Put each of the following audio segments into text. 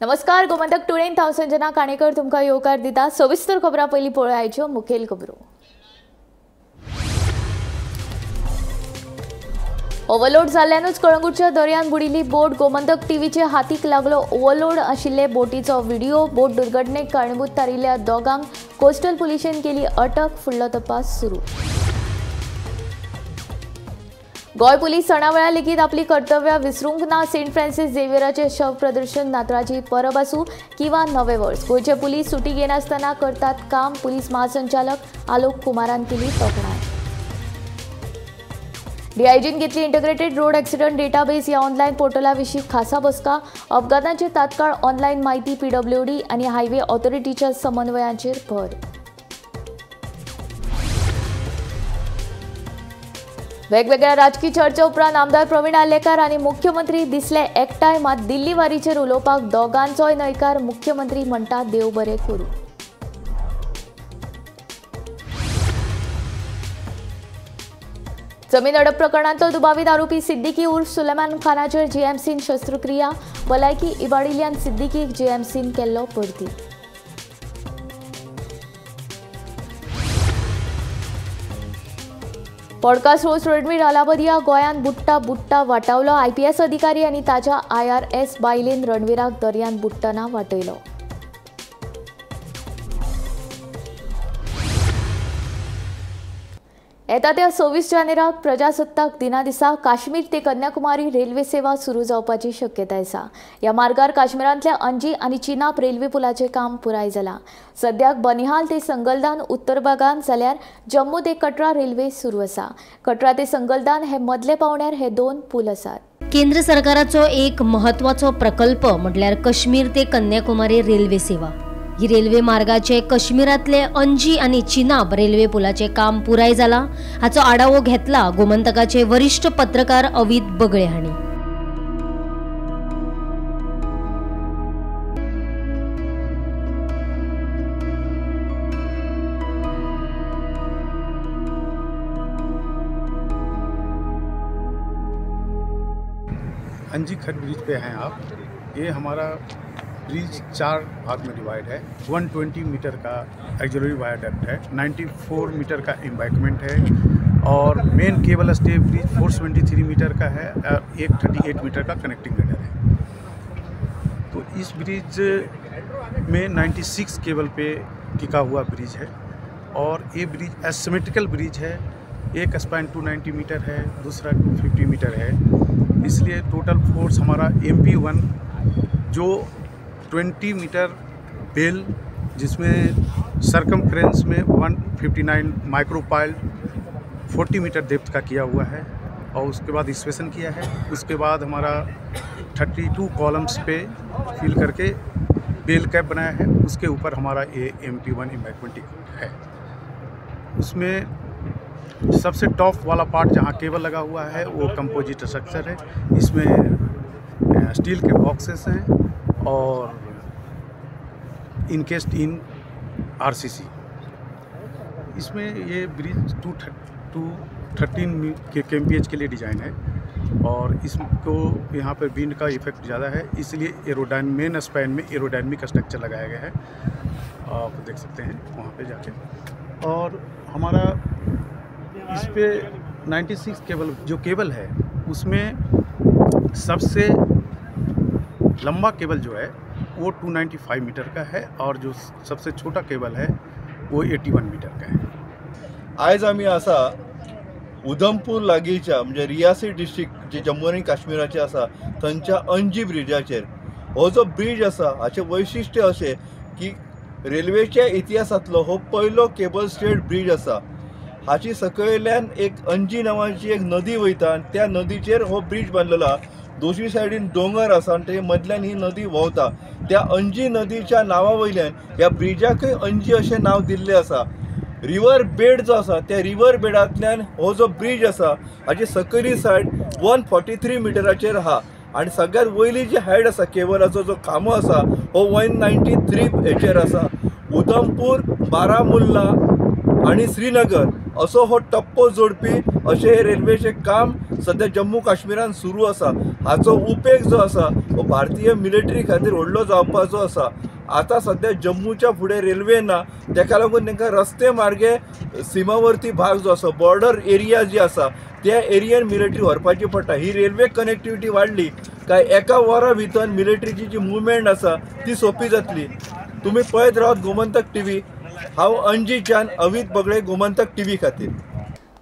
नमस्कार, गोमंतक टुडेन हांव संजना काणेकर तुमकां येवकार दिता। सविस्तर खबरां पयलीं पळोवयाच्यो मुखेल खबरो। ओव्हरलोड जाल्ल्यानूच कळंगूटच्या दर्यान बुडिल्ली बोट। गोमंतक टीव्हीचे हातीक लागलो ओव्हरलोड आशिल्ले बोटीचो व्हिडिओ। बोट दुर्घटनेक कारणीभूत थारिल्ल्या दोगांक कोस्टल पुलिशेन केली अटक। फुडलो तपास सुरू। गोय पुलीस सणावेळा लेगीत आपली कर्तव्यां विसरूंक ना। सेंट फ्रांसिस झेवियराचे शव प्रदर्शन नातराची परब आसूं किंवा नवे वर्स, गोयचे पुलीस सुटी घेनासतना करतात काम। पुलीस महासंचालक आलोक कुमारान केली तोखणाय। डीआयजीन घेतली इंटग्रेटेड रोड एक्सिडेंट डेटाबेस ह्या ऑनलायन पोर्टला विशीं खासा बसका। अपघातांची तात्काळ ऑनलायन माहिती पीडब्ल्यूडी आनी हायवे ऑथॉरिटीच्या समन्वयाचेर भर। वेगवेगळ्या राजकीय चर्चा उपरांत आमदार प्रवीण आर्लेकर आनी मुख्यमंत्री दिसले एकठांय। मात दिल्ली वारीचेर उलोवपाक दोगांचोय न्हयकार। मुख्यमंत्री म्हणटा देव बरें करूं। जमीन अडप प्रकरणांतलो दुबावीत आरोपी सिद्दीकी उर्फ सुलेमान खानाचेर जीएमसीन शस्त्रक्रिया। भलायकी इबाडिल्ल्यान सिद्दीकीक जीएमसीन केल्लो परती। पॉडकास्ट होस्ट रणवीर अलाबदिया गोंयान बुडटा वाटावलो। आयपीएस अधिकारी आनी ताच्या IRS बायलेन रणवीराक दर्यान बुडटना वाटयलो। येता त्या 26 जानेराक प्रजासत्ताक दिना दिसा काश्मीर ते कन्याकुमारी रेल्वे सेवा सुरू जावपाची शक्यताय आसा। ह्या मार्गार काश्मीरांतल्या अंजी आनी चिनाब रेल्वे पुलाचें काम पुराय जालां। सद्याक बनिहाल ते संगलदान उत्तर भागांत जाल्यार जम्मू ते कटरा रेल्वे सुरू आसा। कटरा ते संगलदान हे मदले पावण्यार हे दोन पूल आसात। केंद्र सरकाराचो एक महत्वाचो प्रकल्प म्हटल्यार काश्मीर ते कन्याकुमारी रेल्वे सेवा। ही रेल्वे मार्गाचे काश्मीरातले अंजी आणि चिनाब रेल्वे पुलाचे काम पुराय जाला। हाचो आढावो घेतला गोमंतकाचे वरिष्ठ पत्रकार अवित बगळे हांणी। अंजी खट ब्रिज पे हैं आप। ये हमारा ब्रिज 4 भाग में डिवाइड है। 120 मीटर का एक्सिलरी वायरडक्ट है, 94 मीटर का एम्बैंकमेंट है और main cable stay bridge 473 metre का है और 138 मीटर का कनेक्टिंग हेडर है। तो इस ब्रिज में 96 केबल पे टिका हुआ ब्रिज है और ये ब्रिज एसिमेट्रिकल ब्रिज है। एक स्पैन 290 मीटर है, दूसरा 250 मीटर है। इसलिए टोटल फोर्स हमारा MP1 जो 20 मीटर बेल, जिसमें सरकमफ्रेंस में 159 माइक्रोपाइल 40 मीटर डेप्थ का किया हुआ है और उसके बाद इंस्पेक्शन किया है। उसके बाद हमारा 32 कॉलम्स पे फिल करके बेल कैप बनाया है। उसके ऊपर हमारा ये MP1 एम्बैंकमेंट है। उसमें सबसे टॉप वाला पार्ट जहाँ केबल लगा हुआ है वो कंपोजिट स्ट्रक्चर है। इसमें स्टील के बॉक्सेस हैं और इनकेस्ड इन RCC। इसमें ये ब्रिज 213 kmph के लिए डिज़ाइन है और इसको यहाँ पर विंड का इफेक्ट ज़्यादा है, इसलिए मेन स्पैन में एरोडायनेमिक स्ट्रक्चर लगाया गया है। आप देख सकते हैं वहाँ पे जाके। और हमारा इस पे 96 केबल है, उसमें सबसे लंबा केबल जो है वो 295 मीटर का है और जो सबसे छोटा केबल है वो 81 मीटर का है। आज आम्ही असा उधमपूर लागींच्या म्हणजे रियासी डिस्ट्रिक्ट जे जम्मू आणि काश्मीराचे आसा थंयच्या अंजी ब्रिजाचेर हो जो ब्रिज आसा हाचे वैशिष्ट्य अशें की रेल्वेच्या इतिहासातलो हो पयलो केबल स्टेड ब्रिज आसा। हाची सकयल्यान एक अंजी नावाची एक नदी वयता आनी त्या नदीचेर हो ब्रिज बांदलेलो आसा। दोशी सायडीन दोंगर आसा आनी ते मदल्यान ही नदी व्हांवता। त्या अंजी नदीच्या नांवा वयल्यान ह्या ब्रिजाकय अंजी अशें नांव दिल्लें आसा। रिवर बेड जो आसा त्या रिवर बेडांतल्यान हो जो ब्रिज आसा हाची सकयली सायड 143 मिटराचेर आहा आनी सगळ्यात वयली जी हायट आसा केबलाचो जो खांबो आसा हो 193 हेचेर आसा। उधमपूर, बारामुल्ला आणि श्रीनगर असो हो टप्पो जोडपी अशें हे रेल्वेचें काम सध्या जम्मू काश्मीरान सुरू आसा। हाचो उपेग जो आसा हो भारतीय मिलिटरी खातीर व्हडलो जावपाचो आसा। आता सध्या जम्मूच्या फुडें रेल्वे ना, तेका लागून तांकां रस्ते मार्गे सीमावर्ती भाग जो आसा, बॉर्डर एरिया जी आसा त्या एरियान मिलिटरी व्हरपाची पडटा। ही रेल्वे कनेक्टिविटी वाडली काय एका वरा भितर मिलिटरीची जी मुवमेंट आसा ती सोपी जातली। तुम्ही पळयत रावत गोमंतक टीव्ही। हांव अंजीच्यान अवीत बगळे, गोमंतक टीव्ही खातीर।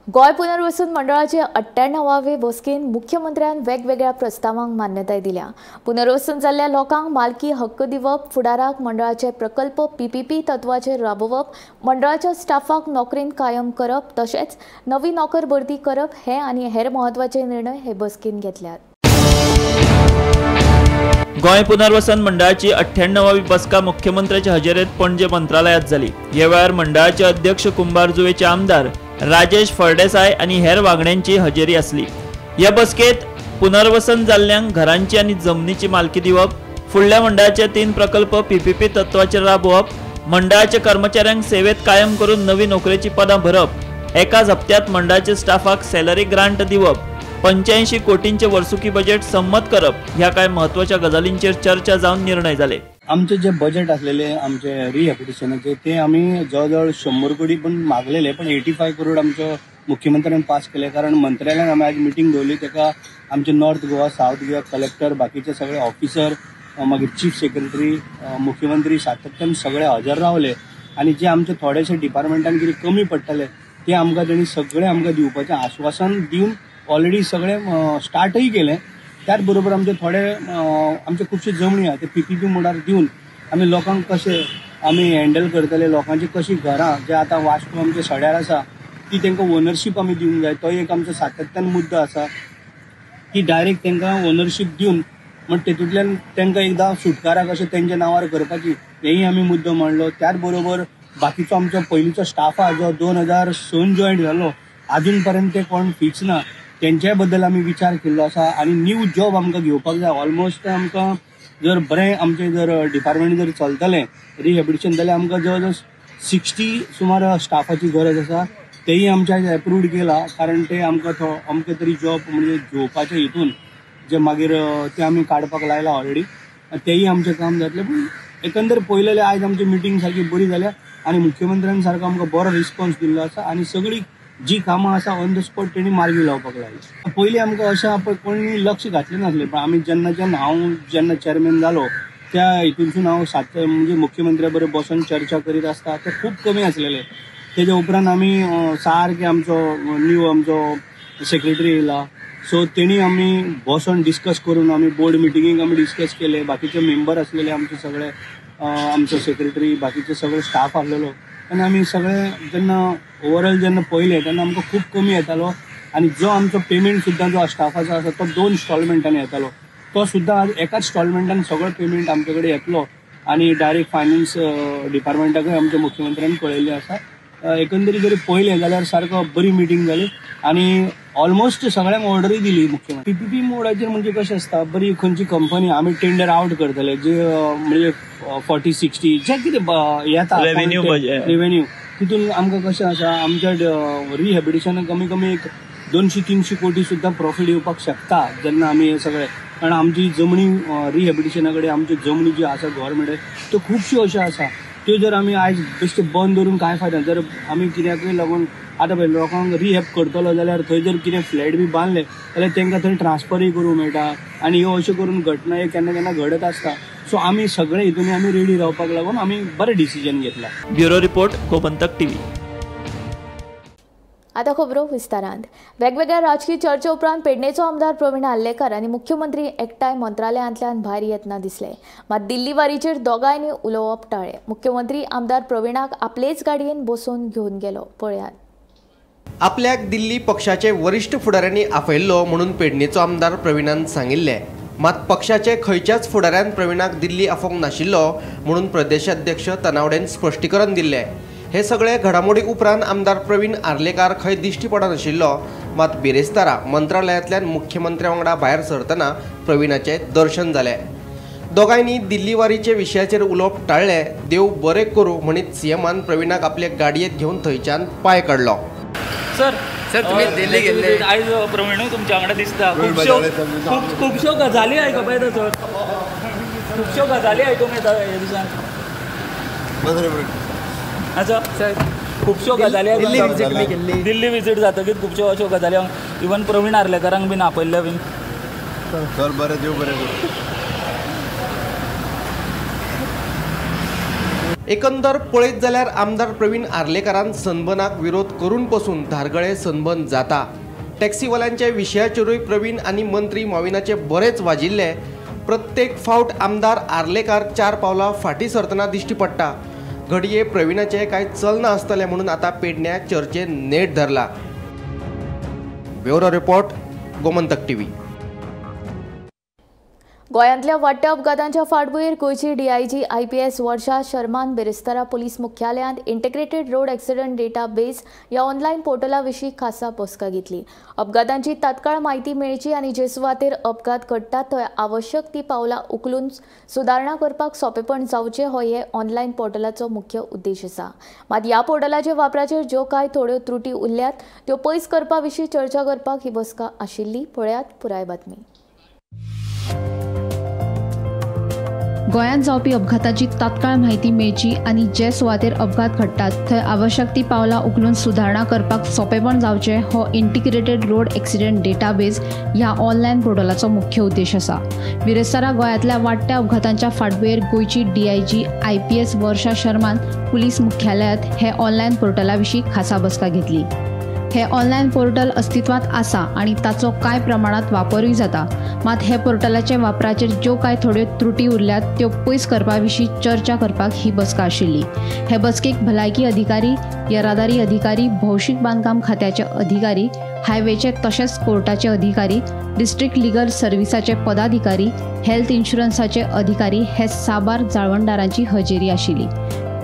गोय पुनर्वसन मंडळाचे 98वे बसकेन मुख्यमंत्र्यान वेगवेगळ्या प्रस्तावांक मान्यताय दिल्या। पुनर्वसन जाल्ल्या लोकांक मालकी हक्क दिवप, फुडाराक मंडळाचे प्रकल्प PPP तत्वाचेर राबोवप, मंडळाच्या स्टाफाक नोकरीन कायम करप तशेंच नवी नोकर भरती करप हे आनी हेर म्हत्वाचे निर्णय हे बसकेन घेतल्यात। गोय पुनर्वसन मंडळाची 98वी बसका मुख्यमंत्र्याच्या हजेरेत पणजे मंत्रालयात जाली। ह्या वेळार मंडळाचे अध्यक्ष कुंभार जुवेचे आमदार राजेश फळदेसाय आणि हेर वांगड्यांची हजेरी असली। ह्या बसकेत पुनर्वसन जाल्ल्यांक घरांची आणि जमनीची मालकी दिवप, फुडल्या मंडळाचे 3 प्रकल्प PPP तत्वाचेर राबोवप, मंडळाच्या कर्मचाऱ्यांक सेवेत कायम करून नवी नोकरेची पदां भरप, एकाच हप्त्यात मंडळाच्या स्टाफाक सॅलरी ग्रांट दिवप, 85 कोटींचे वर्सुकी बजेट संमत करप ह्या काय महत्वाच्या गजालींचेर चर्चा जावन निर्णय जाले। आमचे जे बजेट असलेले आमचे रिहॅबिलिटेशनाचे ते आम्ही जवळजवळ 100 कोटी पण मागलेले, पण 85 करोड आमचं मुख्यमंत्र्यांनी पास केले। कारण मंत्र्यालयान आम्ही आज मिटींग दवरली, तेका आमचे north Goa, south Goa collector, बाकीचे सगळे ऑफिसर, मागीर चीफ सेक्रेटरी, मुख्यमंत्री सातत्यान सगळे हजर रावले। आणि जे आमचे थोडेशे डिपार्टमेंटान कितें कमी पडटले ते आमकां तेणी सगळे आमकां दिवपाचें आश्वासन दिवन ऑलरेडी सगळे स्टार्टही केले। त्याच बरोबर आमचे थोडे आमचे खुबशे जमनी आहा ते PPP मोडार दिवन आमी लोकांक कशे आमी हँडल करतले, लोकांची कशी घरां जे आतां वास्तू आमचे सड्यार आसा ती तांकां ओनरशीप आमी दिवंक जाय। तो एक आमचो सातत्यान मुद्दो आसा की डायरेक्ट तांकां ओनरशीप दिवन म्हणजे तेतूंतल्यान तांकां एकदां सुटकारा कशें तेंच्या नांवार करपाची हेही आमी मुद्दो मांडलो। त्याच बरोबर बाकीचो आमचो पयलींचो स्टाफ आहा जो 2006 जॉयन जालो, अजून पर्यंत ते कोण फिक्स ना, त्यांच्या बद्दल आम्ही विचार केल्लो आसा। आणि न्यू जॉब आमकां घेवपाक जाय। ऑलमोस्ट आमकां जर बरें आमचे जर डिपार्टमेंट जर चलतलें रिहॅबिलिटेशन जाल्यार आमकां जवळ 60 सुमार स्टाफाची गरज आसा। तेही आमच्या एप्रूव्ड केला, कारण ते आमकां अमके तरी जॉब म्हणजे घेवपाचे हितून जे मागीर ते आमी काडपाक लायला ऑलरेडी, तेही आमचें काम जातलें। पूण एकंदर पळयलेलें आयज आमची मिटींग सारकी बरी जाल्या आणि मुख्यमंत्र्यान सारको आमकां बरो रिस्पॉन्स दिल्लो आसा आणि सगळी जी कामां आसा ऑन द स्पॉट तेणी मार्गी लावपाक लागली। पयलीं आमकां अशें कोणी लक्ष घातलें नासलें, पण आमी जेन्ना हांव चेअरमॅन जालो त्या हितूनसून हांव म्हणजे मुख्यमंत्र्या बरोबर बसून चर्चा करीत आसता ते खूब कमी आसलेले। तेजे उपरांत आमी सारके आमचो सेक्रेटरी येयला, सो तेणी आमी बसून डिस्कस करून आमी बोर्ड मिटिंगेक आमी डिस्कस केले। बाकीचे मेंबर आसलेले आमचे सगळे, आमचो सेक्रेटरी, बाकीचे सगळे स्टाफ आसलेलो, आनी आमी सगळे जेन्ना ओवरऑल जेन्ना पळयलें तेन्ना आमकां खूब कमी येतालो। आणि जो आमचो पेमेंट सुद्दां जो स्टाफाचो आसा तो 2 इन्स्टॉलमेंटांनी येतालो, तो सुद्दां आज एकाच इन्स्टॉलमेंटान सगळो पेमेंट आमचे कडेन येतलो आणि डायरेक्ट फायनान्स डिपार्टमेंटाकूय आमच्या मुख्यमंत्र्यान कळयल्लें आसा। एकंदरीत जरी पळयलें जाल्यार सारको बरी मिटींग जाली आणि ऑलमोस्ट सगळ्यांक ऑर्डरी दिली मुख्यमंत्री। PPP मोडाचेर म्हणजे कशें आसता, बरी खंयची कंपनी आमी टेंडर आउट करतले जे म्हणजे 40-60 जे कितें येता रेव्हेन्यू तितून आमकां कशें आसा आमच्या रिहॅबिलिटेशनाक कमी कमी एक 200-300 कोटी सुद्दां प्रॉफिट येवपाक शकता जेन्ना आमी हे सगळे। कारण आमची जमनी रिहॅबिलिटेशना कडेन आमची जमनी जी आसा गव्हर्मेंट त्यो खुबश्यो अश्यो आसा, त्यो जर आमी आयज बेश्टे बंद दवरून कांय फायदा। जर आमी कित्याकूय लागून आतां पळय लोकांक रिहॅब करतलो जाल्यार थंय जर कितें फ्लॅट बी बांदले जाल्यार तांकां थंय ट्रान्सफरय करूंक मेळटा आनी ह्यो अश्यो करून घटना हे केन्ना केन्ना घडत आसता। सो आमी सगळे हितून आमी रेडी रावपाक लागून आमी बरें डिसिजन घेतला। Bureau report Gomantak TV. आता खबरो विस्तारांत। वेगवेगळ्या राजकीय चर्चे उपरांत पेडणेचो आमदार प्रवीण आल्लेकर आनी मुख्यमंत्री एकठांय मंत्रालयांतल्यान भायर येतना दिसले, मात दिल्ली वारीचेर दोगांयनी उलोवप टाळ्ळे। मुख्यमंत्री आमदार प्रवीणाक आपलेच गाडयेन बसोवन घेवन गेलो। पळयात। आपल्याक दिल्ली पक्षाचे वरिष्ठ फुडाऱ्यांनी आपयल्लो म्हणून पेडणेचो आमदार प्रवीणान सांगिल्ले, मात पक्षाचे खंयच्याच फुडाऱ्यान प्रवीणाक दिल्ली आफोवंक नाशिल्लो म्हणून प्रदेशाध्यक्ष तनावडेन स्पश्टीकरण दिल्ले। हे सगळे घडामोडी उपरांत आमदार प्रवीण आर्लेकार खंय दिश्टी पडनाशिल्लो, मात बिरेस्तारा मंत्रालयांतल्यान मुख्यमंत्र्या वांगडा भायर सरतना प्रवीणाचे दर्शन जाले। दोगांयनी दिल्ली वारीचे विशयाचेर उलोवप टाळ्ळे। देव बरें करूं म्हणीत सीएमान प्रवीणाक आपले गाडयेंत घेवन थंयच्यान पांय काडलो। सर, सर तुम्ही दिल्ली गेल्ले आयज प्रवीण तुमच्या वांगडा दिसता खुबश्यो गजाली आयकूंक येता सर खुबश्यो गजाली आयकूंक येता ह्या दिसान सर खुबश्यो गजाली दिल्ली विजीट जातकीर खुबश्यो अश्यो गजाली इवन प्रवीण आर्लेकरांक बीन आपयल्ल्या बीन सर बरें देव बरें एकंदर पळयत जाल्यार आमदार प्रवीण आर्लेकरान सनबर्नाक विरोध करून पासून धारगळे सनबर्न जाता. टॅक्सीवाल्यांच्या विशयाचेरूय प्रवीण आनी मंत्री मॉविनाचे बरेच वाजिल्ले. प्रत्येक फावट आमदार आर्लेकार 4 पावलां फाटीं सरतना दिश्टी पडटा. घडये प्रवीणाचे कांय चलना आसतलें म्हणून आतां पेडण्या चर्चेन नेट धरला. Bureau report Gomantak TV. गोंयांतल्या वाडट्या अपघातांच्या फाटभुंयेर गोंयची DIG IPS वर्षा शर्मान बिरेस्तारा पुलीस मुख्यालयांत इंटिग्रेटेड रोड एक्सिडंट डेटाबेस ह्या ऑनलायन पोर्टला विशीं खासा बसका घेतली. अपघातांची तात्काळ म्हायती मेळची आनी जे सुवातेर अपघात घडटात थंय आवश्यक ती पावलां उखलून सुदारणा करपाक सोंपेपण जावचें हो हे ऑनलायन पोर्टलाचो मुख्य उद्देश आसा. मात ह्या पोर्टलाच्या वापराचेर ज्यो कांय थोड्यो त्रुटी उरल्यात त्यो पयस करपा विशीं चर्चा करपाक ही बसका आशिल्ली. पळयात पुराय बातमी. गोंयांत जावपी अपघाताची तात्काळ म्हायती मेळची आनी जे सुवातेर अपघात घडटात थंय आवश्यक ती पावलां उखलून सुदारणा करपाक सोंपेपण जावचें हो इंटिग्रेटेड रोड एक्सिडंट डेटाबेस ह्या ऑनलायन पोर्टलाचो मुख्य उद्देश आसा. बिरेस्तारा गोंयांतल्या वाडट्या अपघातांच्या फाटभुंयेर गोंयची DIG IPS वर्षा शर्मान पुलीस मुख्यालयांत हे ऑनलायन पोर्टला विशीं खासा बसका घेतली. हे ऑनलायन पोर्टल अस्तित्वात आसा आनी ताचो कांय प्रमाणात वापरूय जाता. मात हे पोर्टलाचे वापराचेर ज्यो कांय थोड्यो त्रुटी उरल्यात त्यो पयस करपा विशीं चर्चा करपाक ही बसका आशिल्ली. हे बसकेक भलायकी अधिकारी, येरादारी अधिकारी, भौशीक बांदकाम खात्याचे अधिकारी, हायवेचे तशेंच कोर्टाचे अधिकारी, डिस्ट्रिक्ट लिगल सर्विसाचे पदाधिकारी, हेल्थ इन्शुरन्साचे अधिकारी हे साबार जाळवणदारांची हजेरी आशिल्ली.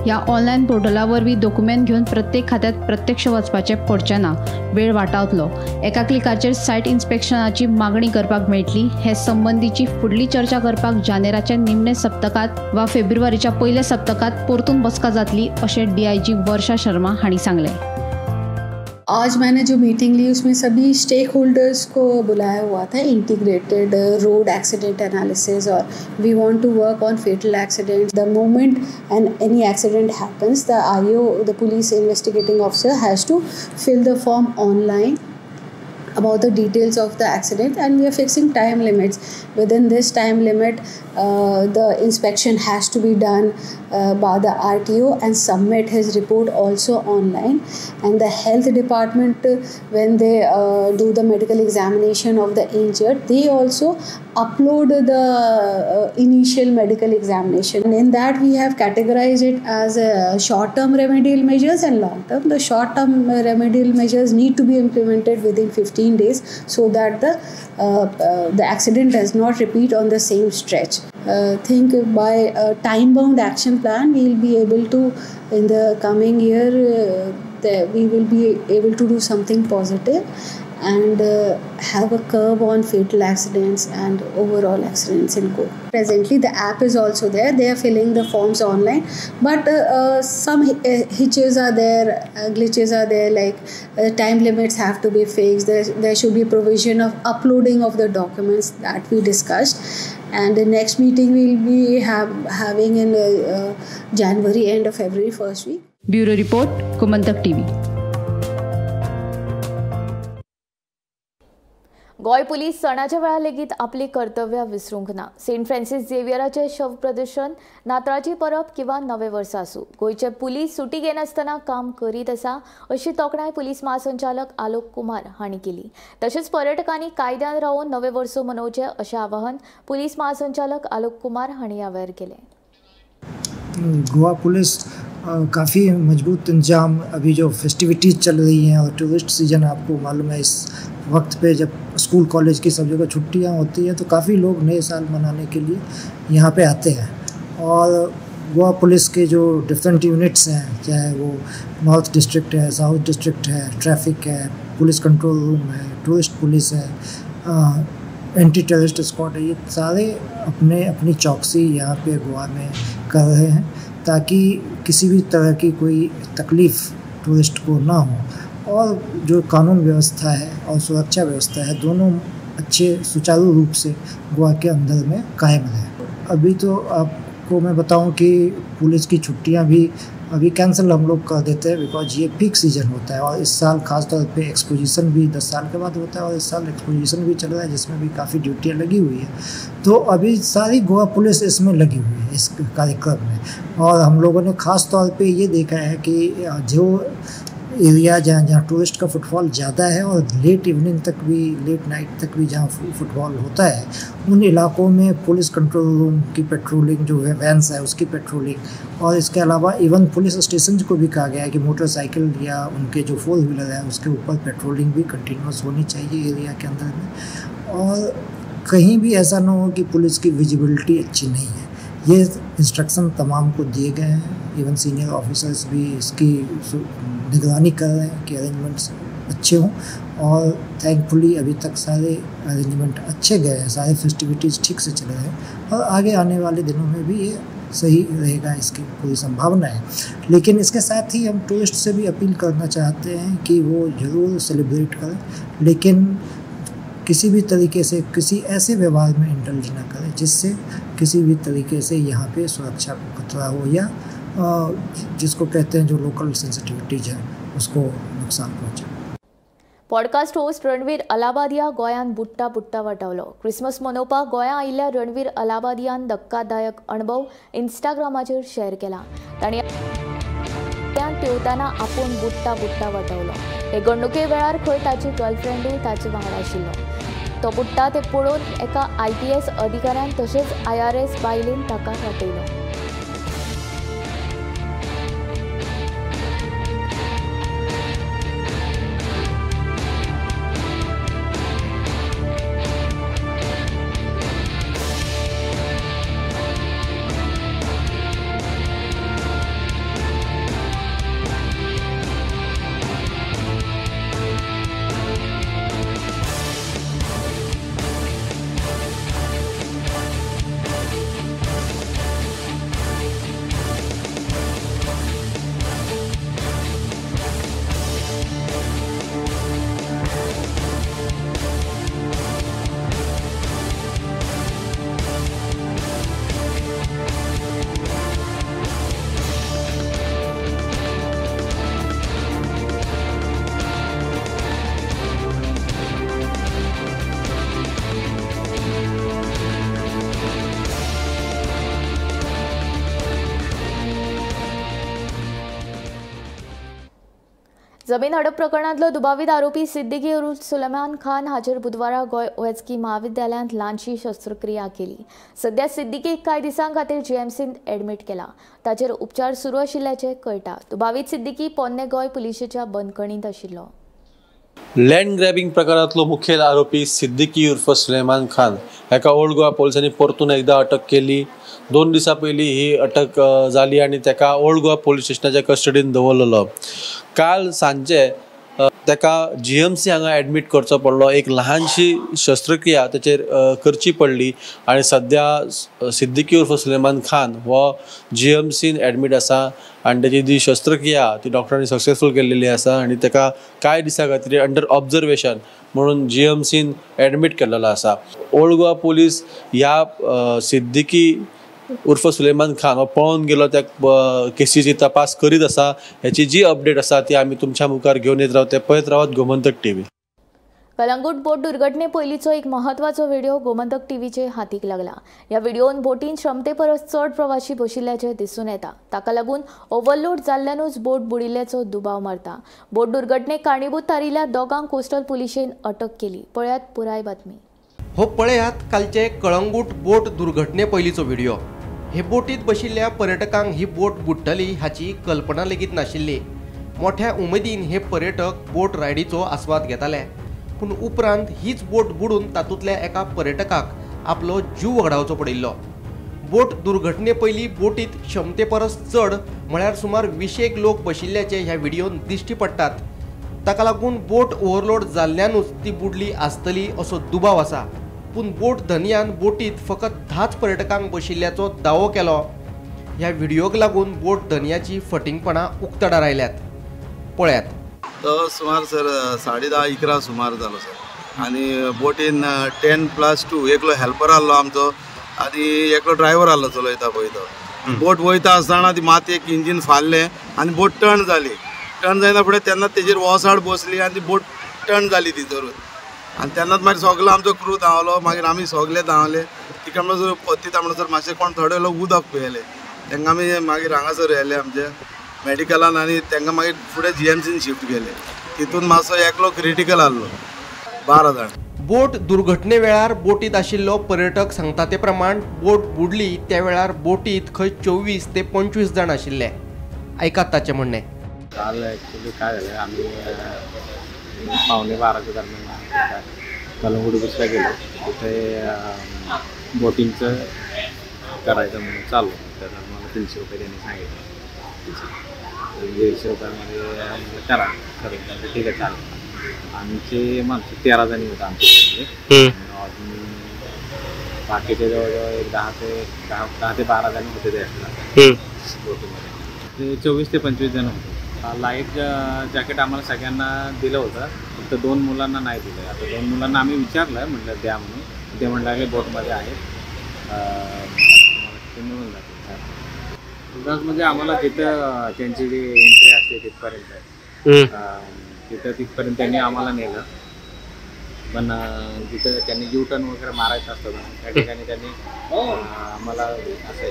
ह्या ऑनलायन पोर्टला वरवीं डॉक्युमेंट घेवन प्रत्येक खात्यात प्रत्यक्ष वचपाचें पडचें ना. वेळ वाटावतलो. एका क्लिकाचेर सायट इन्स्पेक्शनाची मागणी करपाक मेळटली. हे संबंधीची फुडली चर्चा करपाक जानेराच्या निमणे सप्तकात वा फेब्रुवारीच्या पयल्या सप्तकात परतून बसका जातली अशें DIG वर्षा शर्मा हांणी सांगलें. आज मैंने जो मीटिंग ली उसमें सभी स्टेक होल्डर्स को बुलाया हुआ था. इंटीग्रेटेड रोड एक्सीडेंट एनालिसिस और we want to work on fatal accidents. The moment and any accident happens the IO, the police investigating officer has to fill the form online about the details of the accident, and we are fixing time limits. Within this time limit the inspection has to be done by the RTO and submit his report also online. And the health department, when they do the medical examination of the injured, they also upload the initial medical examination. And in that we have categorized it as short term remedial measures and long term. The short term remedial measures need to be implemented within 15 days so that the accident does not repeat on the same stretch. Think by a time bound action plan we will be able to, in the coming year we will be able to do something positive and have a curve on fatal accidents and overall accidents in Goa. Presently the app is also there. They are filling the forms online, but some hitches are there, glitches are there, like time limits have to be fixed. There should be provision of uploading of the documents that we discussed, and the next meeting we will be having in January, end of February, first week. Bureau report Gomantak TV. Goa police सणाच्या वेळार लेगीत आपली कर्तव्यां विसरूंक ना. Saint Francis झेवियराचें शव प्रदर्शन, नातळाची परब किंवा नवे वर्स आसूं, गोंयचे पुलीस सुटी घेनासतना काम करीत आसा अशी तोखणाय पुलीस महासंचालक आलोक कुमार हांणी केली. तशेंच पर्यटकांनी कायद्यान रावून नवे वर्स मनोवचे अशें आवाहन पुलीस महासंचालक आलोक कुमार हांणी ह्या वेळार केलें. गोवा पुलिस काफ़ी मजबूत इंतजाम, अभी जो फेस्टिविटीज़ चल रही हैं और टूरिस्ट सीज़न आपको मालूम है, इस वक्त पे जब स्कूल कॉलेज की सब जगह छुट्टियां होती हैं तो काफ़ी लोग नए साल मनाने के लिए यहाँ पे आते हैं. और गोवा पुलिस के जो डिफरेंट यूनिट्स हैं, चाहे वो नॉर्थ डिस्ट्रिक्ट है, साउथ डिस्ट्रिक्ट है, ट्रैफिक है, पुलिस कंट्रोल रूम है, टूरिस्ट पुलिस है, एंटी टेररिस्ट स्क्वाड है, ये सारे अपनी चौकसी यहाँ पे गोवा में कर रहे हैं ताकि किसी भी तरह की कोई तकलीफ़ टूरिस्ट को ना हो. और जो कानून व्यवस्था है और सुरक्षा व्यवस्था है दोनों अच्छे सुचारू रूप से गोवा के अंदर में कायम रहे। अभी तो आपको मैं बताऊं कि पुलिस की छुट्टियां भी अभी कैंसिल हम लोग कर देते हैं, बिकॉज ये पीक सीजन होता है और इस साल खास तौर पे एक्सपोजिशन भी 10 साल के बाद होता है और इस साल एक्सपोजिशन भी चल रहा है जिसमें भी काफ़ी ड्यूटियाँ लगी हुई है। तो अभी सारी गोवा पुलिस इसमें लगी हुई है इस कार्यक्रम में। और हम लोगों ने ख़ास तौर पे ये देखा है कि जो एरिया जहाँ टूरिस्ट का फुटफॉल ज़्यादा है और लेट इवनिंग तक भी, लेट नाइट तक भी जहाँ फुटफॉल होता है, उन इलाकों में पुलिस कंट्रोल रूम की पेट्रोलिंग, जो वैन्स है उसकी पेट्रोलिंग, और इसके अलावा इवन पुलिस स्टेशन को भी कहा गया है कि मोटरसाइकिल या उनके जो 4 व्हीलर है उसके ऊपर पेट्रोलिंग भी कंटिन्यूस होनी चाहिए एरिया के अंदर में। और कहीं भी ऐसा ना हो कि पुलिस की विजिबिलिटी अच्छी नहीं है। ये इंस्ट्रक्शन तमाम को दिए गए हैं, इवन सीनियर ऑफिसर्स भी इसकी निगरानी कर रहे हैं कि अरेंजमेंट्स अच्छे हों। और थैंकफुली अभी तक सारे अरेंजमेंट अच्छे गए हैं, सारे फेस्टिविटीज़ ठीक से चल रहे हैं और आगे आने वाले दिनों में भी ये सही रहेगा, इसकी पूरी संभावना है। लेकिन इसके साथ ही हम टूरिस्ट से भी अपील करना चाहते हैं कि वो ज़रूर सेलिब्रेट करें, लेकिन किसी भी तरीके से किसी ऐसे व्यवहार में इंडल्ज ना करें जिससे किसी भी तरीके से यहाँ पे सुरक्षा को खतरा हो या जिसको कहते हैं जो लोकल सेंसिटिविटीज है उसको नुकसान पहुँचे। पॉडकास्ट होस्ट रणवीर अलाबादिया गोंयान बुट्टा बुट्टा वटवलो। क्रिसमस मनोवपाक गोंया आयिल्ल्या रणवीर अलाबादियान धक्कादायक अणभव इंस्टाग्रामाचेर शेअर केला। ताणी पेवताना आपूण बुट्टा बुट्टा वटवलो। हे घडणुके वेळार खंय ताची गर्लफ्रेंडूय ताचे वांगडा आशिल्लो। तो बुट्टा ते पळोवन एका IPS अधिकाऱ्यान तशेंच IRS बायलेन ताका राटयलो। जमीन हडप प्रकरणांतलो दुबावीत आरोपी सिद्दीकी उर्फ सुलेमान खान हाचेर बुधवारा गोंय वैजकी महाविद्यालयांत ल्हानशी शस्त्रक्रिया केली। सध्या सिद्दीकीक कांय दिसां खातीर GMCत एडमीट केला। ताचेर उपचार सुरू आशिल्ल्याचें कळटा। दुबावीत सिद्दीकी पोन्ने गोंय पुलिशेच्या बंदखणींत आशिल्लो। लँड ग्रॅबिंग प्रकारांतलो मुखेल आरोपी सिद्दीकी उर्फ सुलेमान खान हाका ओल्ड गोवा पोलिसांनी परतून एकदा अटक केली। 2 दिसां पयलीं ही अटक जाली आनी ताका ओल्ड गोवा पोलीस स्टेशनाच्या कस्टडीन दवरलेलो। काल सांजे ताका GMC हांगा एडमीट करचो पडलो। एक ल्हानशी शस्त्रक्रिया ताचेर करची पडली आनी सध्या सिद्दीकी उर्फ सुलेमान खान हो GMCन एडमीट आसा आनी ताची जी शस्त्रक्रिया ती डॉक्टरांनी सक्सेसफूल केल्ली आसा आनी ताका कांय दिसां खातीर अंडर ऑब्जर्वेशन म्हणून GMCन एडमीट केल्लो आसा। ओल्ड गोवा पोलीस ह्या सिद्दीकी उर्फ सुलेमान खान हो पळोवन गेलो त्या केसीची तपास करीत आसा। ह्याची जी अपडेट आसा ती आमी तुमच्या मुखार घेवन येत रावते। पळयत रावत गोमंतक TV। कलंगूट बोट दुर्घटने पयलींचो एक महत्वाचो व्हिडिओ गोमंतक टीव्हीचे हातीक लागला। ह्या व्हिडिओन बोटीन क्षमते परस चड प्रवासी बशिल्ल्याचे दिसून येता। ताका लागून ओव्हरलोड जाल्ल्यानूच बोट बुडिल्ल्याचो दुबाव मारता। बोट दुर्घटनेक कारणीभूत थारिल्ल्या दोगांक कोस्टल पुलिशेन अटक केली। पळयात पुराय बातमी। हो पळयात कालचे कळंगूट बोट दुर्घटने पयलींचो व्हिडिओ। हे बोटीत बशिल्ल्या पर्यटकांक ही बोट बुडटली हाची कल्पना लेगीत नाशिल्ली। मोठ्या उमेदीन हे पर्यटक बोट रायडीचो आस्वाद घेताले, पूण उपरांत हीच बोट बुडून तातूंतल्या एका पर्यटकाक आपलो जीव वगडावचो पडिल्लो। बोट दुर्घटने पयलीं बोटीत क्षमते परस चड म्हळ्यार सुमार 20 लोक बशिल्ल्याचे ह्या व्हिडिओन दिश्टी पडटात। ताका लागून बोट ओव्हरलोड जाल्ल्यानूच ती बुडली आसतली असो दुबाव आसा। पूण बोट धनियान बोटीत फकत 10 पर्यटकांक बशिल्ल्याचो दावो केलो। ह्या व्हिडिओक लागून बोट धनियाची फटिंगपणां उक्तडार आयल्यात। पळयात। तो सुमार सर 10:30-11 सुमार जालो सर. आनी बोटीन 10+2 एकलो हेल्पर आहलो आमचो आनी एकलो ड्रायव्हर आहलो चलयता पळय तो. बोट वयता आसतना ती मातयेक इंजीन फाल्लें आनी बोट टर्न जाली. टर्न जायना फुडें तेन्ना तेजेर वोसाड बसली आनी ती बोट टर्न जाली ती धरून. आनी तेन्नाच मागीर सगलो आमचो क्रू धांवलो. मागीर आमी सगळे धांवले. तिका म्हणसर पत्तीता म्हणसर मातशें कोण थोडे लोक उदक पियेले. तांकां आमी मागीर हांगासर व्हेले आमच्या मेडिकलान आनी तांकां मागीर फुडें GMCन शिफ्ट केले. तितून मातसो एकलो क्रिटिकल आहलो 12 जाण. बोट दुर्घटने वेळार बोटीत आशिल्लो पर्यटक सांगता ते प्रमाण बोट बुडली त्या वेळार बोटीत खंय 24 ते 25 जाण आशिल्ले. ऐकात ताचें म्हणणें. काल ॲक्च्युली काय झालं, आम्ही 11:15 दरम्यान कलंगुडी बसला गेलो. तिथे बोटिंगचं करायचं म्हणून चालू. तर मला 300 रुपये त्यांनी सांगितलं. 150 रुपयामध्ये करा खरं. ठीक आहे चालेल. आमचे माणसं 13 जणी होतं आमच्याकडे. बाकीचे जवळजवळ एक 10 ते 12 जण होते त्याला बोटीमध्ये. ते 24 ते 25 जण होते. लाईफ जॅकेट आम्हाला सगळ्यांना दिलं होतं. फक्त 2 मुलांना नाही दिलं. आता 2 मुलांना आम्ही विचारलं, म्हटलं द्या म्हणून. ते म्हटलं बोटमध्ये आहेत, ते मिळून जातील. उदास आम्हाला तिथं त्यांची जी एंट्री असते तिथपर्यंत त्यांनी आम्हाला नेलं. पण तिथं त्यांनी U-टर्न वगैरे मारायचं असतं त्या ठिकाणी त्यांनी आम्हाला असं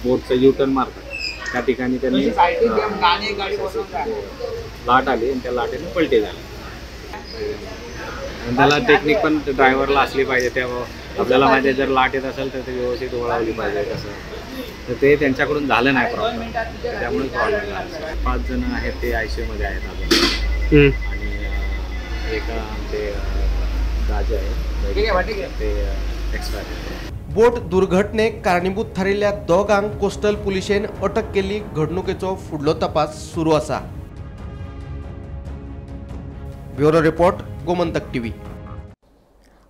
बोटचं U-टर्न मारतात. त्या ठिकाणी त्यांनी लाट आली आणि त्या लाटेने पलटी झाली. त्याला टेक्निक पण ड्रायव्हरला असली पाहिजे. तेव्हा आपल्याला माहिती आहे जर लाट येत असेल तर ते व्यवस्थित ओळखली पाहिजे कसं. तर ते त्यांच्याकडून झालं नाही प्रॉब्लेम. त्यामुळे प्रॉब्लेम झाला. 5 जण आहेत ते ICUमध्ये आहेत अजून. आणि एक आमचे राजे आहेत ते एक्सपायर. बोट दुर्घटनेक कारणीभूत थारिल्ल्या दोगांक कोस्टल पुलिशेन अटक केली. घडणुकेचो फुडलो तपास सुरू आसा. Bureau report, Gomantak TV.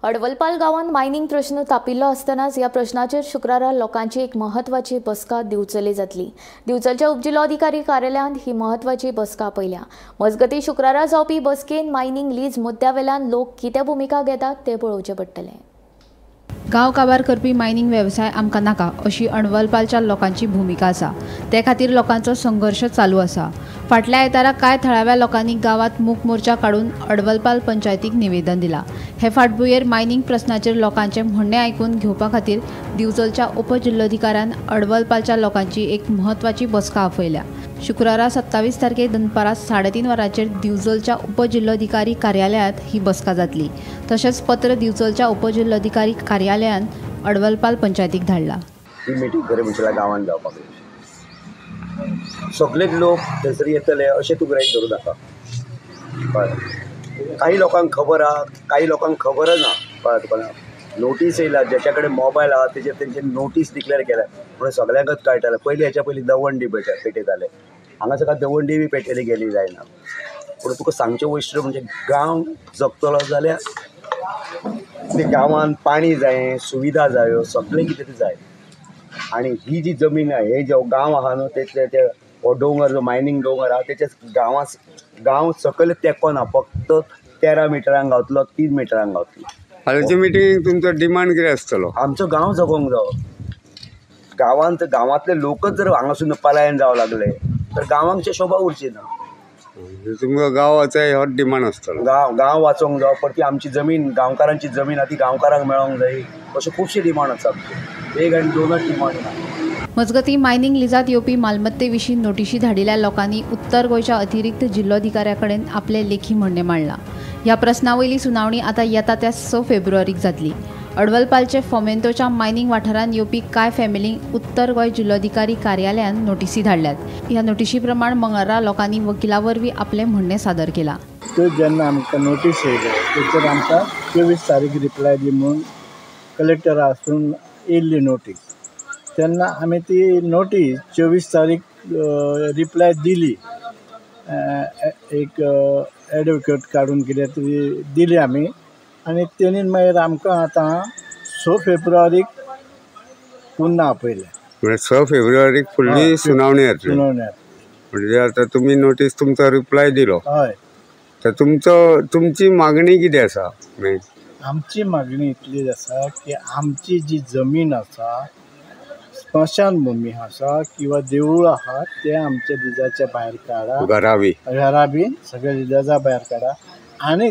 Advalpal गांवांत मायनिंग प्रश्न तापिल्लो आसतनाच ह्या प्रश्नाचेर शुक्रारा लोकांची एक म्हत्वाची बसका दिवचली जातली. दिवचलच्या उपजिल्लोधिकारी कार्यालयांत ही म्हत्वाची बसका आपयल्या. मजगतीं शुक्रारा जावपी बसकेन मायनिंग लीज मुद्द्यावेल्यान लोक कितें भुमिका घेतात तें पळोवचें पडटलें. गांव काबार करपी मायनिंग वेवसाय आमकां नाका अशी अणवलपालच्या लोकांची भुमिका आसा. ते खातीर लोकांचो संघर्श चालू आसा. फाटल्या आयतारा कांय थळाव्या लोकांनी गांवांत मूक मोर्चा काडून अडवलपाल पंचायतीक निवेदन दिलां. हे फाटभुंयेर मायनिंग प्रस्नाचेर लोकांचें म्हणणें आयकून घेवपा खातीर दिवचलच्या उपजिल्लोधिकाऱ्यान अडवलपालच्या लोकांची एक म्हत्वाची बसका आपयल्या. शुक्रारा 27 तारखेक दनपारां 3:30 वरांचेर दिवचलच्या उपजिल्लोधिकारी कार्यालयांत ही बसका जातली. तशेंच पत्र दिवचलच्या उपजिल्लोधिकारी कार्यालयान अडवलपाल पंचायतीक धाडला. ही मिटींग घरमुंचला गांवांत जावपाक सगळेच लोक थंयसर येतले अशें तूं गृहीत धरूं नाका. कळ्ळें. काही लोकांक खबर आहा, काही लोकांक खबरच ना. कळ्ळें तुका. नोटीस येयला, ज्याच्या कडेन मोबायल आहा तेजेर तेंचे नोटीस डिक्लेअर केल्या म्हणून सगळ्यांकच कळटलें. पयलीं हेच्या पयलीं दवंडी पेटयताले. हांगा सकाळ दवंडी बी पेटयली गेली जायना. पूण तुका सांगचें वैशिश्ट म्हणजे गांव जगतलो जाल्यार ते गांवांत पाणी जाय, सुविधा जायो, सगळें कितें जाय. आनी ही जी जमीन आहे, हे जो गांव आहा न्हू ते हो डोंगर जो मायनिंग डोंगर आहा तेच्या गांव सकयल तेंको ना. फक्त 13 मिटरांक गावतलो, 3 मिटरांक गावतलो. फाल्यांच्या मिटींग तुमचो डिमांड कितें आसतलो? आमचो गांव जगोंक जावो. गांवांतले लोकच जर हांगासून पलायन जावं लागले तर गांवांची शोभा उरची ना. तुमकां गांवाचो हो डिमांड आसतलो. गांव वाचोंक जावो. परती आमची जमीन, गांवकारांची जमीन आहा ती गांवकारांक मेळोंक जाय. अशे खुबशे डिमांड आसा. एक आनी दोनच डिमांड ना. मजगतीं मायनिंग लिजात येवपी मालमत्ते विशीं नोटीशी धाडिल्ल्या लोकांनी उत्तर गोंयच्या अतिरिक्त जिल्लोधिकाऱ्या कडेन आपले लेखी म्हणणें मांडलां. ह्या प्रस्नावयली सुनावणी आतां येता त्या 6 फेब्रुवारीक जातली. अडवलपालचे फोमेंतोच्या मायनिंग वाठारांत येवपी कांय फॅमिलींक उत्तर गोंय जिल्लोधिकारी कार्यालयान नोटीसी धाडल्यात. ह्या नोटीशी प्रमाण मंगळारा लोकांनी वकिला वरवीं आपलें म्हणणें सादर केलां. तो जेन्ना आमकां नोटीस येयली तेचेर आमकां 24 तारीख रिप्लाय दी म्हणून कलेक्टरा आसून येयल्ली नोटीस. तेन्ना आमी ती नोटीस 24 तारीख रिप्लाय दिली. एक एडवोकेट काडून कितें तरी दिली आमी. आनी तेणी मागीर आमकां आतां 6 फेब्रुवारीक पुन्हा आपयलें. म्हणजे 6 फेब्रुवारीक फुडली सुनावणी जातली. सुनावणी म्हणजे आतां तुमी नोटीस तुमचो रिप्लाय दिलो. हय. तर तुमची मागणी कितें आसा मेन? आमची मागणी इतली आसा की आमची जी जमीन आसा, स्मशानभूमी आसा किंवा देवूळ आहा ते आमच्या लिजाच्या भायर काडा, घरा बीन सगळे लिजाच्या भायर काडा. आणि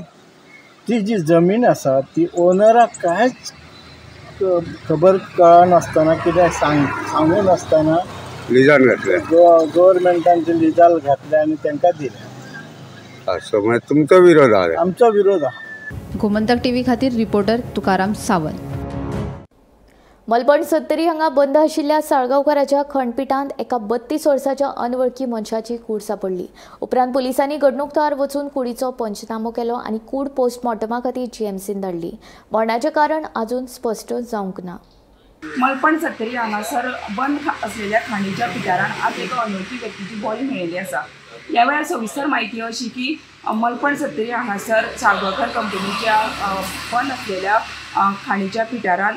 ती जी जमीन आसा ती ओनराक कांयच खबर कळनासतना कितें सांगून नासतना लिजान घातल्या, गव्हर्मेंटान ते लिजाल घातले आनी तांकां दिले. असो म्हणजे तुमचो विरोध आहा? आमचो विरोध आहा. गोमंतक टीव्ही खातीर रिपोर्टर तुकाराम सावंत. मलबण सत्तरी हांगा बंद आशिल्ल्या साळगांवकाराच्या खंडपिठांत एका 32 वर्साच्या अनवळखी मनशाची कूड सापडली. उपरांत पुलिसांनी घडणूक थळार वचून कुडीचो पंचनामो केलो आनी कूड पोस्टमॉर्टमा खातीर जीएमसीन धाडली. मरणाचें कारण अजून स्पश्ट जावंक ना. मलपण सत्तरी हांगासर बंद असलेल्या खाणीच्या पिटारान आज एका अनवळखी व्यक्तीची बॉडी मेळिल्ली आसा. ह्या वेळार सविस्तर म्हायती अशी की मलपण सत्तरी हांगासर साळगांवकर कंपनीच्या बंद असलेल्या खाणीच्या पिटारान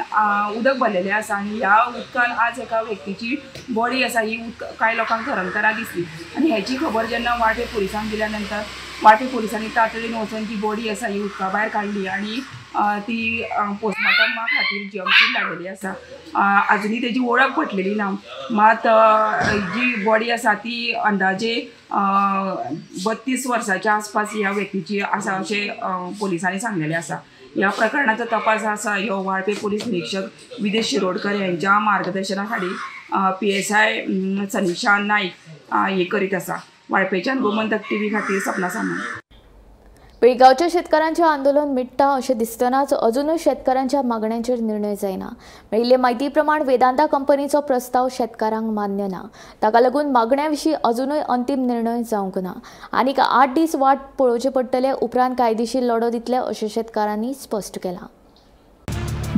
उदक भरलेलें आसा आनी ह्या उदकान आज एका व्यक्तीची बॉडी आसा ही कांय लोकांक तरंगतना दिसली. आनी हेची खबर जेन्ना वाळपे पुलिसांक दिल्या नंतर वाळपे पुलिसांनी तातडीन वचून ती बॉडी आसा ही उदका भायर काडली आनी ती पोस्टमॉर्टमा खातीर जीएमसीन धाडलेली आसा. अजुनी तेजी वळख पटलेली ना, मात जी बॉडी आसा ती अंदाजे 32 वर्साच्या आसपास ह्या व्यक्तीची आसा अशें पुलिसांनी सांगलेलें आसा. ह्या प्रकरणाचो तपास आसा ह्यो वाळपे पुलीस निरीक्षक विदेश शिरोडकर यांच्या मार्गदर्शना खाली PSI सनिशा नाईक हे करीत आसा. वाळपेच्यान गोमंतक टीव्ही खातीर सपना सामंत. बेळगांवच्या शेतकारांचें आंदोलन मिटता अशें दिसतनाच अजूनय शेतकारांच्या मागण्यांचेर निर्णय जायना. मेळिल्ले म्हायती प्रमाण वेदांता कंपनीचो प्रस्ताव शेतकारांक मान्य ना. ताका लागून मागण्यां विशीं अजूनय अंतीम निर्णय जावंक ना. आनीक 8 दीस वाट पळोवचे पडटले, उपरांत कायदेशीर लढो दितले अशें शेतकारांनी स्पश्ट केलां.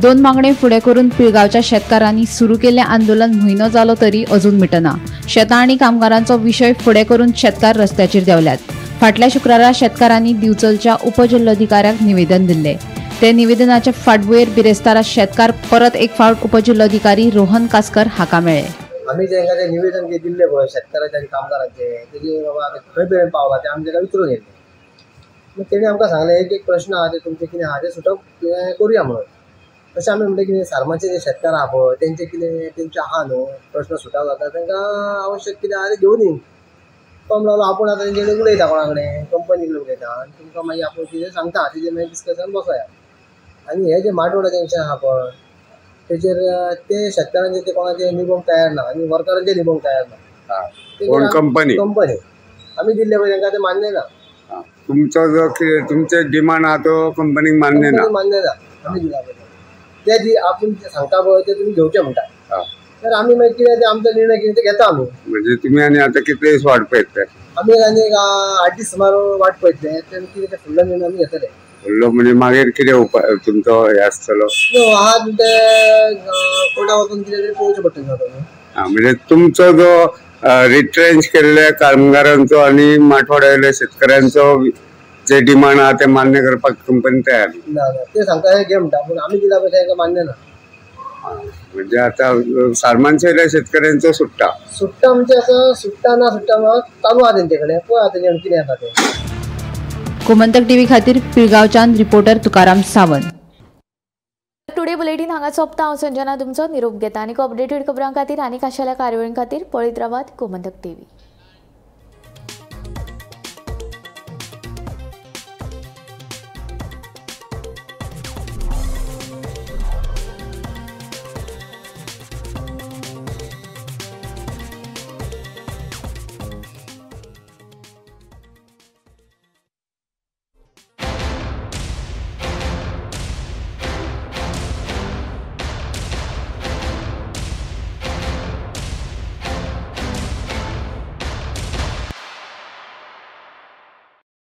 2 मागणे फुडें करून पिळगांवच्या शेतकारांनी सुरू केल्लें आंदोलन म्हयनो जालो तरी अजून मिटना. शेतां आनी कामगारांचो विशय फुडें करून शेतकार रस्त्याचेर देंवल्यात. फाटल्या शुक्रारा शेतकारांनी दिवचलच्या उपजिल्लोधिकाऱ्याक निवेदन दिल्ले. ते निवेदनाचे फाटभुंयेर बिरेस्तारा शेतकार परत एक फावट उपजिल्लोधिकारी रोहन कासकर हाका मेळ्ळे. आम्ही तांकां तें निवेदन दिल्लें पळय शेतकारांचे आनी कामगारांचे, तेजे बाबा आमी खंय पर्यंत पावला तें आमी ताका विचारून येयलें. मग तेणी आमकां सांगलें एक प्रश्न आहा ते तुमचे कितें आहा तें सुटप करुया म्हणून. तशें आमी म्हणलें कितें सारमाचे जे शेतकार आहा पळय तेंचे कितें तेंचे आहा न्हू प्रश्न सुटाव जाता तांकां आवश्यक कितें आहा तें घेवन येयन. कम लागलो आपूण आतां तेंचे कडेन उलयता कोणा कडेन कंपनी कडेन उलयता आनी तुमकां मागीर आपूण कितें सांगता तेजेर मागीर डिस्कशन बसया. आनी हे जे माटोडा जंक्शन आहा पळय तेजेर ते शेतकारांचे ते कोणाचे निभोवंक तयार ना आनी वर्करांचे निभोवंक तयार ना. कंपनी आमी दिल्ले पळय तांकां ते मान्य ना. तुमचो जो तुमचे डिमांड आहा तो कंपनीक मान्य ना. आमी दिला पळय ते जी आपूण सांगता पळय ते तुमी घेवचे म्हणटा. तर आमी मागीर कितें ते आमचो निर्णय कितें ते घेता आमी. म्हणजे तुमी आनी आतां कितले दीस वाट पळयतले? आमी आनी 8 दीस सुमार वाट पळयतले तेन्ना कितें ते फुडलो निर्णय आमी घेतले. फुडलो म्हणजे मागीर कितें उपाय तुमचो हे आसतलो? आहा ते कोर्टा वचून कितें तरी पळोवचें पडटलें. म्हणजे तुमचो जो रिट्रेंच केल्ल्या कामगारांचो आनी माठवाड्यातल्या शेतकऱ्यांचो जे डिमांड आहा ते मान्य करपाक कंपनी तयार ना. ते सांगता हे घे म्हणटा पूण आमी दिला पळय तांकां मान्य ना. म्हणजे आता सारमानशेल्या शेतकऱ्यांचो सुट्टा म्हणजे असं सुट्टा ना सुट्टा मग चालू आहा तेंचे कडेन पळय आतां जेण कितें जाता तें. गोमंतक टीव्ही खातीर पिळगांवच्यान reporter Tukaram Sawant. Today bulletin हांगा सोंपता. हांव संजना तुमचो निरोप घेता. आनी अपडेटेड खबरां खातीर आनी खाशेल्या कार्यावळीं खातीर पळयत रावात गोमंतक टीव्ही.